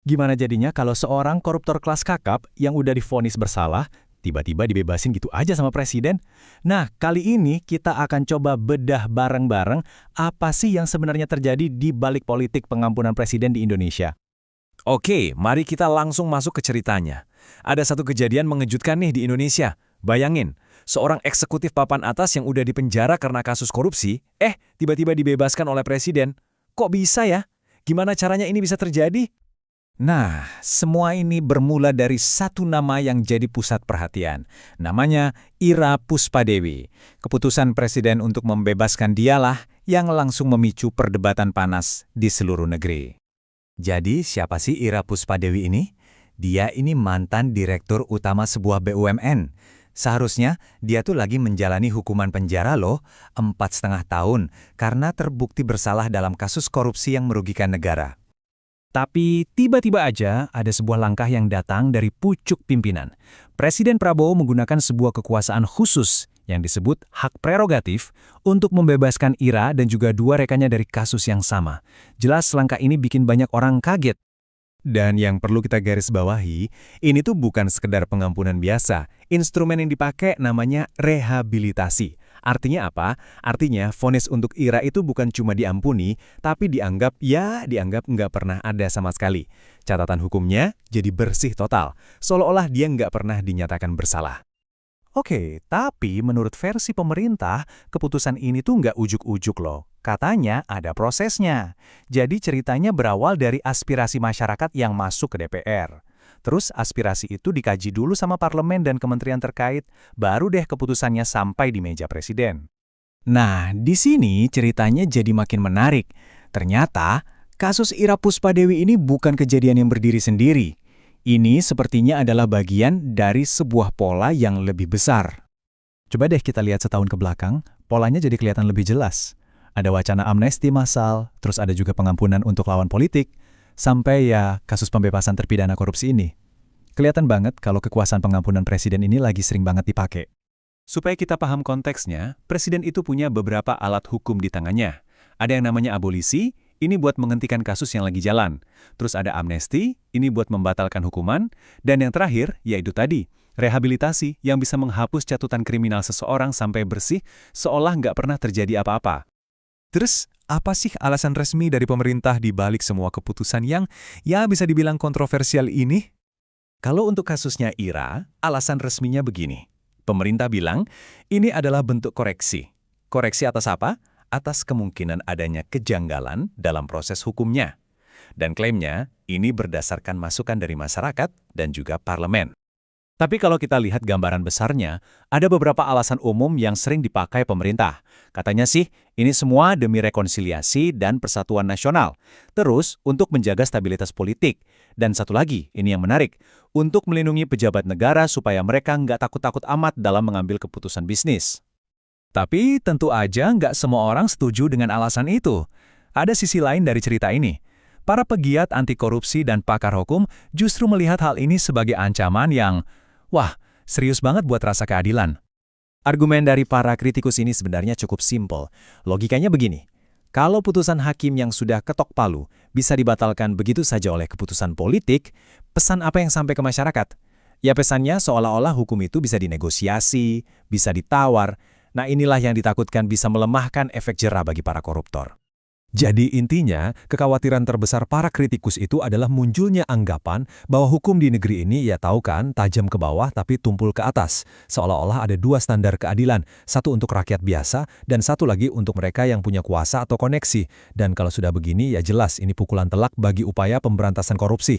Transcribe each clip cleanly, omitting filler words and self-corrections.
Gimana jadinya kalau seorang koruptor kelas kakap yang udah divonis bersalah, tiba-tiba dibebasin gitu aja sama presiden? Nah, kali ini kita akan coba bedah bareng-bareng apa sih yang sebenarnya terjadi di balik politik pengampunan presiden di Indonesia. Oke, mari kita langsung masuk ke ceritanya. Ada satu kejadian mengejutkan nih di Indonesia. Bayangin, seorang eksekutif papan atas yang udah dipenjara karena kasus korupsi, tiba-tiba dibebaskan oleh presiden. Kok bisa ya? Gimana caranya ini bisa terjadi? Nah, semua ini bermula dari satu nama yang jadi pusat perhatian. Namanya Ira Puspadewi. Keputusan presiden untuk membebaskan dialah yang langsung memicu perdebatan panas di seluruh negeri. Jadi, siapa sih Ira Puspadewi ini? Dia ini mantan direktur utama sebuah BUMN. Seharusnya dia tuh lagi menjalani hukuman penjara loh, 4,5 tahun, karena terbukti bersalah dalam kasus korupsi yang merugikan negara. Tapi tiba-tiba aja ada sebuah langkah yang datang dari pucuk pimpinan. Presiden Prabowo menggunakan sebuah kekuasaan khusus yang disebut hak prerogatif untuk membebaskan Ira dan juga dua rekannya dari kasus yang sama. Jelas langkah ini bikin banyak orang kaget. Dan yang perlu kita garis bawahi, ini tuh bukan sekedar pengampunan biasa. Instrumen yang dipakai namanya rehabilitasi. Artinya apa? Artinya vonis untuk Ira itu bukan cuma diampuni, tapi dianggap nggak pernah ada sama sekali. Catatan hukumnya jadi bersih total, seolah-olah dia nggak pernah dinyatakan bersalah. Oke, tapi menurut versi pemerintah, keputusan ini tuh nggak ujuk-ujuk loh. Katanya ada prosesnya. Jadi ceritanya berawal dari aspirasi masyarakat yang masuk ke DPR. Terus aspirasi itu dikaji dulu sama parlemen dan kementerian terkait, baru deh keputusannya sampai di meja presiden. Nah, di sini ceritanya jadi makin menarik. Ternyata, kasus Ira Puspadewi ini bukan kejadian yang berdiri sendiri. Ini sepertinya adalah bagian dari sebuah pola yang lebih besar. Coba deh kita lihat setahun ke belakang, polanya jadi kelihatan lebih jelas. Ada wacana amnesti massal, terus ada juga pengampunan untuk lawan politik, sampai ya kasus pembebasan terpidana korupsi ini. Kelihatan banget kalau kekuasaan pengampunan presiden ini lagi sering banget dipakai. Supaya kita paham konteksnya, presiden itu punya beberapa alat hukum di tangannya. Ada yang namanya abolisi, ini buat menghentikan kasus yang lagi jalan. Terus ada amnesti, ini buat membatalkan hukuman. Dan yang terakhir, yaitu tadi, rehabilitasi yang bisa menghapus catatan kriminal seseorang sampai bersih, seolah nggak pernah terjadi apa-apa. Terus, apa sih alasan resmi dari pemerintah di balik semua keputusan yang bisa dibilang kontroversial ini? Kalau untuk kasusnya Ira, alasan resminya begini. Pemerintah bilang, ini adalah bentuk koreksi. Koreksi atas apa? Atas kemungkinan adanya kejanggalan dalam proses hukumnya. Dan klaimnya, ini berdasarkan masukan dari masyarakat dan juga parlemen. Tapi kalau kita lihat gambaran besarnya, ada beberapa alasan umum yang sering dipakai pemerintah. Katanya sih, ini semua demi rekonsiliasi dan persatuan nasional. Terus, untuk menjaga stabilitas politik. Dan satu lagi, ini yang menarik, untuk melindungi pejabat negara supaya mereka nggak takut-takut amat dalam mengambil keputusan bisnis. Tapi tentu aja nggak semua orang setuju dengan alasan itu. Ada sisi lain dari cerita ini. Para pegiat anti korupsi dan pakar hukum justru melihat hal ini sebagai ancaman yang serius banget buat rasa keadilan. Argumen dari para kritikus ini sebenarnya cukup simpel. Logikanya begini, kalau putusan hakim yang sudah ketok palu bisa dibatalkan begitu saja oleh keputusan politik, pesan apa yang sampai ke masyarakat? Ya pesannya seolah-olah hukum itu bisa dinegosiasi, bisa ditawar. Nah inilah yang ditakutkan bisa melemahkan efek jera bagi para koruptor. Jadi intinya, kekhawatiran terbesar para kritikus itu adalah munculnya anggapan bahwa hukum di negeri ini ya tahu kan, tajam ke bawah tapi tumpul ke atas. Seolah-olah ada dua standar keadilan, satu untuk rakyat biasa dan satu lagi untuk mereka yang punya kuasa atau koneksi. Dan kalau sudah begini ya jelas ini pukulan telak bagi upaya pemberantasan korupsi.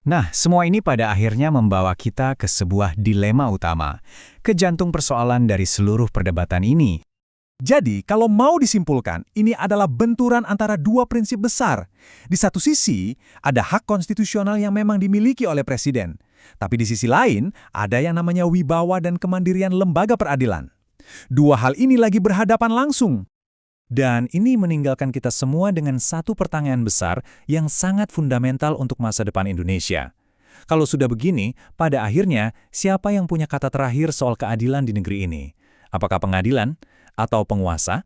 Nah, semua ini pada akhirnya membawa kita ke sebuah dilema utama, ke jantung persoalan dari seluruh perdebatan ini. Jadi, kalau mau disimpulkan, ini adalah benturan antara dua prinsip besar. Di satu sisi, ada hak konstitusional yang memang dimiliki oleh presiden. Tapi di sisi lain, ada yang namanya wibawa dan kemandirian lembaga peradilan. Dua hal ini lagi berhadapan langsung. Dan ini meninggalkan kita semua dengan satu pertanyaan besar yang sangat fundamental untuk masa depan Indonesia. Kalau sudah begini, pada akhirnya, siapa yang punya kata terakhir soal keadilan di negeri ini? Apakah pengadilan? Atau penguasa?